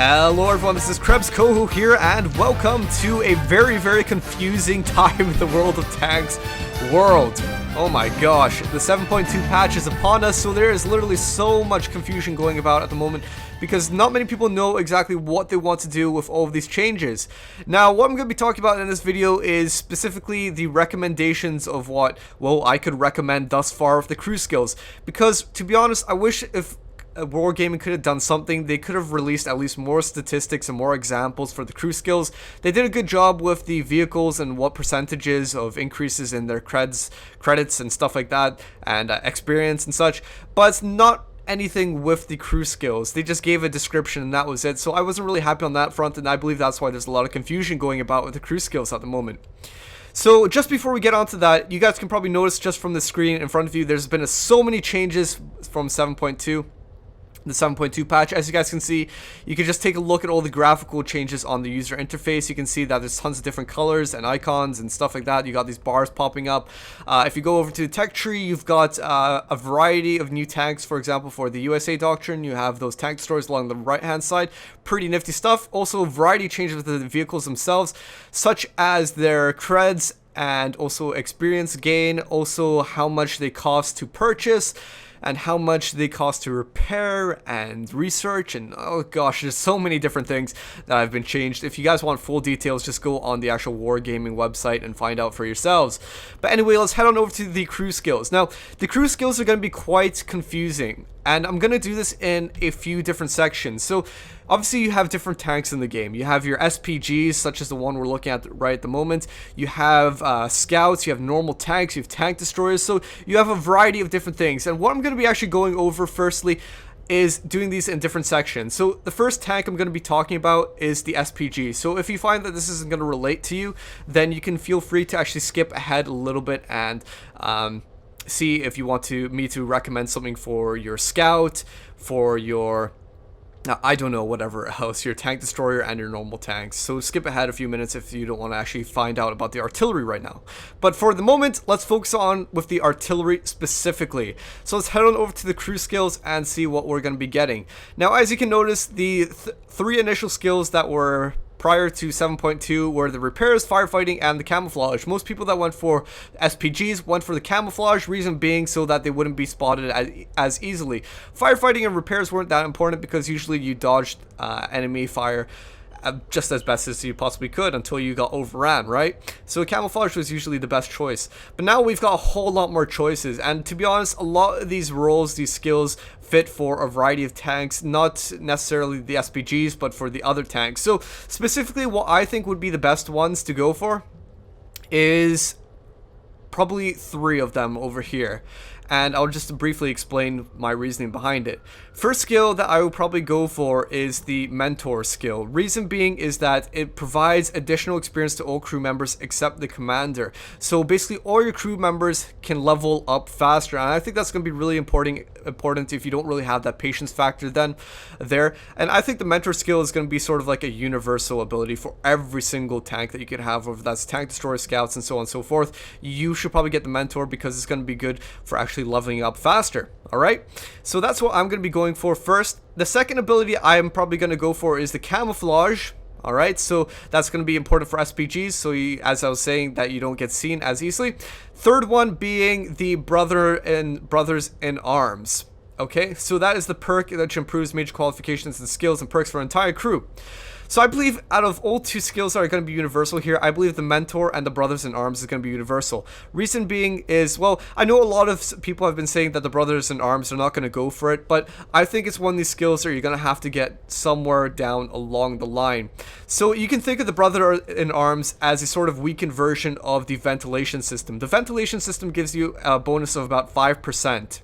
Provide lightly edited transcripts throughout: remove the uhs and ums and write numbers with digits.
Hello everyone, this is Krebs Kohu here, and welcome to a very confusing time in the World of Tanks world. Oh my gosh, the 7.2 patch is upon us, so there is literally so much confusion going about at the moment because not many people know exactly what they want to do with all of these changes. Now, what I'm going to be talking about in this video is specifically the recommendations of what, well, I could recommend thus far with the crew skills, because to be honest, I wish if Wargaming could have done something, they could have released at least more statistics and more examples for the crew skills. They did a good job with the vehicles and what percentages of increases in their credits and stuff like that, and experience and such, but not anything with the crew skills. They just gave a description and that was it. So I wasn't really happy on that front, and I believe that's why there's a lot of confusion going about with the crew skills at the moment. So just before we get onto that, you guys can probably notice just from the screen in front of you, there's been so many changes from 7.2. The 7.2 patch. As you guys can see, you can just take a look at all the graphical changes on the user interface. You can see that there's tons of different colors and icons and stuff like that. You got these bars popping up. If you go over to the tech tree, you've got a variety of new tanks. For example, for the USA Doctrine, you have those tank destroyers along the right hand side. Pretty nifty stuff. Also, a variety of changes with the vehicles themselves, such as their creds and also experience gain, also how much they cost to purchase, and how much they cost to repair and research, and oh gosh, there's so many different things that have been changed. If you guys want full details, just go on the actual Wargaming website and find out for yourselves. But anyway, let's head on over to the crew skills. Now, the crew skills are going to be quite confusing, and I'm going to do this in a few different sections. So obviously you have different tanks in the game. You have your SPGs, such as the one we're looking at right at the moment. You have scouts, you have normal tanks, you have tank destroyers. So you have a variety of different things. And what I'm going to be actually going over firstly is doing these in different sections. So the first tank I'm going to be talking about is the SPG. So if you find that this isn't going to relate to you, then you can feel free to actually skip ahead a little bit and see if you want me to recommend something for your scout, for your I don't know, whatever else, your tank destroyer and your normal tanks. So skip ahead a few minutes if you don't want to actually find out about the artillery right now. But for the moment, let's focus on with the artillery specifically. So let's head on over to the crew skills and see what we're going to be getting. Now, as you can notice, the three initial skills that were prior to 7.2 were the repairs, firefighting, and the camouflage. Most people that went for SPGs went for the camouflage, reason being so that they wouldn't be spotted as easily. Firefighting and repairs weren't that important because usually you dodged enemy fire just as best as you possibly could until you got overran, right? So camouflage was usually the best choice. But now we've got a whole lot more choices, and to be honest, a lot of these roles, these skills fit for a variety of tanks, not necessarily the SPGs, but for the other tanks. So specifically what I think would be the best ones to go for is probably three of them over here, and I'll just briefly explain my reasoning behind it. First skill that I would probably go for is the mentor skill. Reason being is that it provides additional experience to all crew members except the commander. So basically all your crew members can level up faster, and I think that's going to be really important if you don't really have that patience factor then there. And I think the mentor skill is going to be sort of like a universal ability for every single tank that you can have, whether that's tank destroyer, scouts, and so on and so forth. You should probably get the mentor because it's going to be good for actually leveling up faster. Alright, so that's what I'm going to be going for first. The second ability I'm probably going to go for is the camouflage. Alright, so that's going to be important for SPGs, so as I was saying, that you don't get seen as easily. Third one being the brothers in arms. Okay, so that is the perk that improves major qualifications and skills and perks for an entire crew. So I believe out of all two skills that are going to be universal here, I believe the mentor and the brothers in arms is going to be universal. Reason being is, well, I know a lot of people have been saying that the brothers in arms are not going to go for it, but I think it's one of these skills that you're going to have to get somewhere down along the line. So you can think of the brother in arms as a sort of weakened version of the ventilation system. The ventilation system gives you a bonus of about 5%.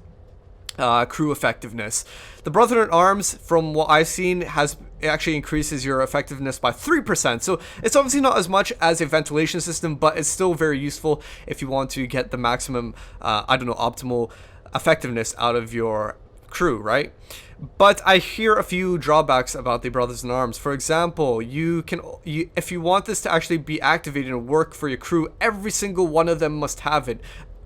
Crew effectiveness. The brother in arms, from what I've seen, it actually increases your effectiveness by 3%. So it's obviously not as much as a ventilation system, but it's still very useful if you want to get the maximum, optimal effectiveness out of your crew, right? But I hear a few drawbacks about the brothers in arms. For example, if you want this to actually be activated and work for your crew, every single one of them must have it.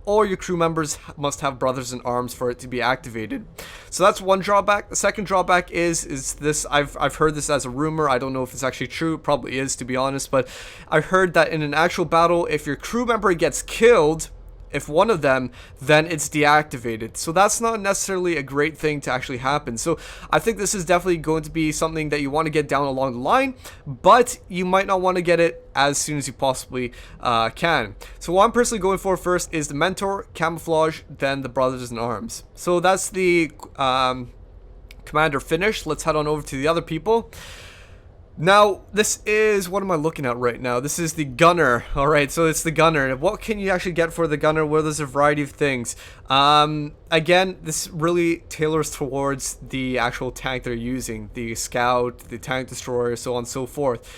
or your crew members must have brothers in arms for it to be activated. So that's one drawback. The second drawback is this. I've heard this as a rumor. I don't know if it's actually true. It probably is, to be honest. But I heard that in an actual battle, if your crew member gets killed, if one of them, then it's deactivated. So that's not necessarily a great thing to actually happen. So I think this is definitely going to be something that you want to get down along the line, but you might not want to get it as soon as you possibly can. So what I'm personally going for first is the mentor, camouflage, then the brothers in arms. So that's the commander finished. Let's head on over to the other people. Now, this is, what am I looking at right now? This is the gunner. Alright, so it's the gunner. What can you actually get for the gunner? Well, there's a variety of things. Again, this really tailors towards the actual tank they're using. The scout, the tank destroyer, so on and so forth.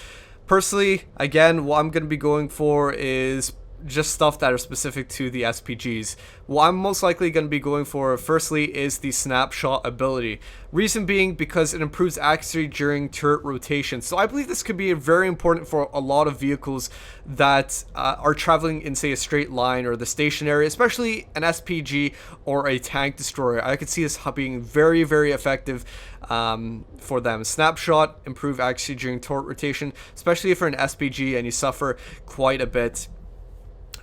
Personally, again, what I'm going to be going for is just stuff that are specific to the SPGs. What I'm most likely going to be going for firstly is the snapshot ability. Reason being because it improves accuracy during turret rotation. So I believe this could be very important for a lot of vehicles that are traveling in, say, a straight line or the stationary, especially an SPG or a tank destroyer. I could see this being very, very effective for them. Snapshot, improve accuracy during turret rotation, especially if you're an SPG and you suffer quite a bit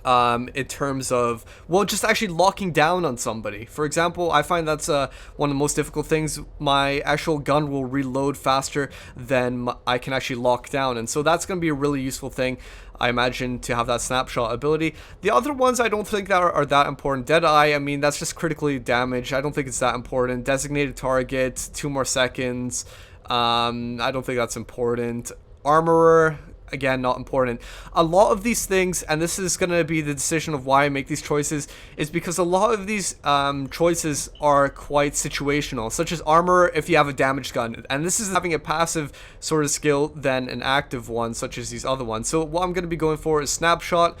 in terms of, well, just actually locking down on somebody. For example, I find that's one of the most difficult things. My actual gun will reload faster than I can actually lock down, and so that's going to be a really useful thing, I imagine, to have that snapshot ability. The other ones I don't think that are that important. Deadeye, I mean, that's just critically damaged. I don't think it's that important. Designated target, 2 more seconds. I don't think that's important. Armorer, again, not important. A lot of these things, and this is going to be the decision of why I make these choices, is because a lot of these choices are quite situational, such as armor if you have a damaged gun, and this is having a passive sort of skill than an active one, such as these other ones. So what I'm going to be going for is snapshot,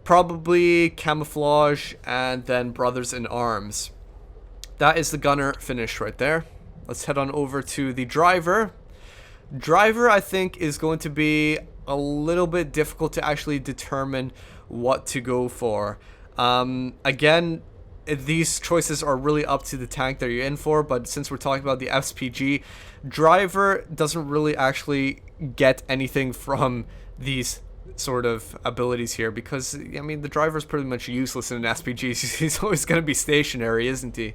probably camouflage, and then brothers in arms. That is the gunner finished right there. Let's head on over to the driver. Driver, I think, is going to be a little bit difficult to actually determine what to go for. Again, these choices are really up to the tank that you're in for, but since we're talking about the SPG, driver doesn't really actually get anything from these sort of abilities here, because, I mean, the driver is pretty much useless in an SPG. He's always going to be stationary, isn't he?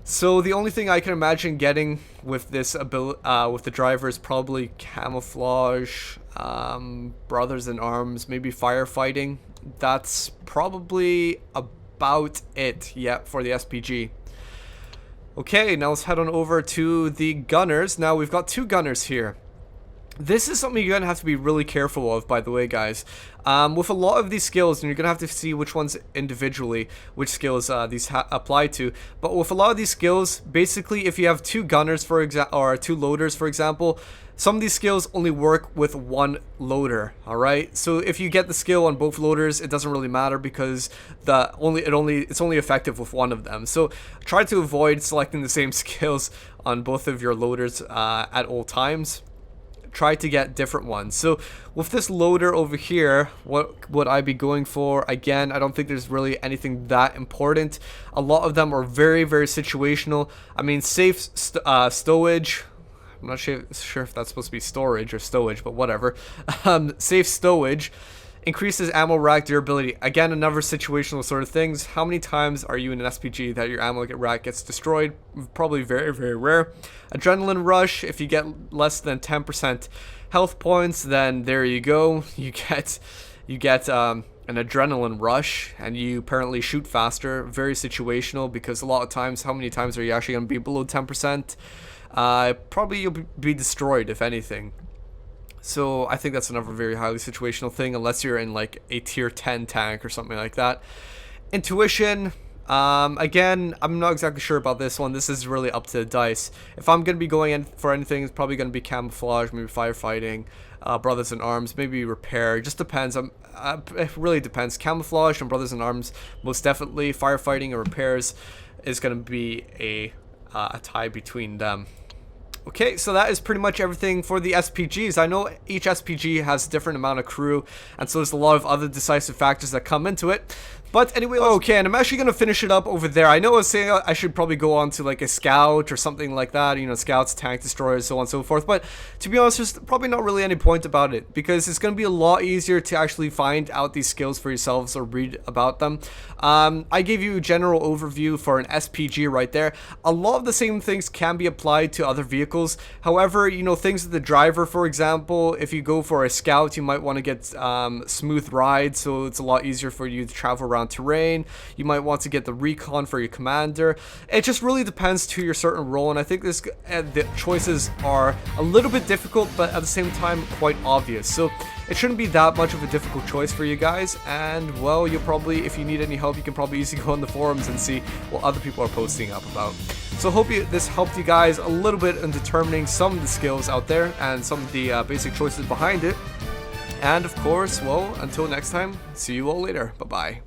So the only thing I can imagine getting with this ability, with the driver, is probably camouflage, brothers in arms, maybe firefighting. That's probably about it, yeah, for the SPG. Okay, now let's head on over to the gunners. Now we've got 2 gunners here. This is something you're going to have to be really careful of, by the way, guys. With a lot of these skills, and you're going to have to see which ones individually, which skills these apply to. But with a lot of these skills, basically, if you have 2 gunners, for example, or 2 loaders, for example, some of these skills only work with 1 loader, alright? So if you get the skill on both loaders, it doesn't really matter, because it's only effective with 1 of them. So try to avoid selecting the same skills on both of your loaders at all times. Try to get different ones. So with this loader over here, what would I be going for? Again, I don't think there's really anything that important. A lot of them are very, very situational. I mean, safe stowage. I'm not sure if that's supposed to be storage or stowage, but whatever. Safe stowage increases ammo rack durability. Again, another situational sort of things. How many times are you in an SPG that your ammo rack gets destroyed? Probably very, very rare. Adrenaline rush. If you get less than 10% health points, then there you go. You get an adrenaline rush, and you apparently shoot faster. Very situational, because a lot of times, how many times are you actually going to be below 10%? Probably you'll be destroyed, if anything. So I think that's another very highly situational thing, unless you're in like a tier 10 tank or something like that. Intuition, again, I'm not exactly sure about this one. This is really up to the dice. If I'm going to be going in for anything, it's probably going to be camouflage, maybe firefighting, brothers in arms, maybe repair. It just depends. It really depends. Camouflage and brothers in arms, most definitely. Firefighting or repairs is going to be a tie between them. Okay, so that is pretty much everything for the SPGs. I know each SPG has a different amount of crew, and so there's a lot of other decisive factors that come into it. But anyway, okay, and I'm actually gonna finish it up over there. I know I was saying I should probably go on to like a scout or something like that, you know, scouts, tank destroyers, so on and so forth. But to be honest, there's probably not really any point about it, because it's gonna be a lot easier to actually find out these skills for yourselves or read about them. I gave you a general overview for an SPG right there. A lot of the same things can be applied to other vehicles. However, you know, things with the driver, for example, if you go for a scout, you might want to get smooth rides, so it's a lot easier for you to travel around terrain. You might want to get the recon for your commander. It just really depends to your certain role, and I think the choices are a little bit difficult, but at the same time quite obvious. So it shouldn't be that much of a difficult choice for you guys, and well, you'll probably, if you need any help, you can probably easily go on the forums and see what other people are posting up about. So hope this helped you guys a little bit in determining some of the skills out there and some of the basic choices behind it. And of course, well, until next time, see you all later. Bye-bye.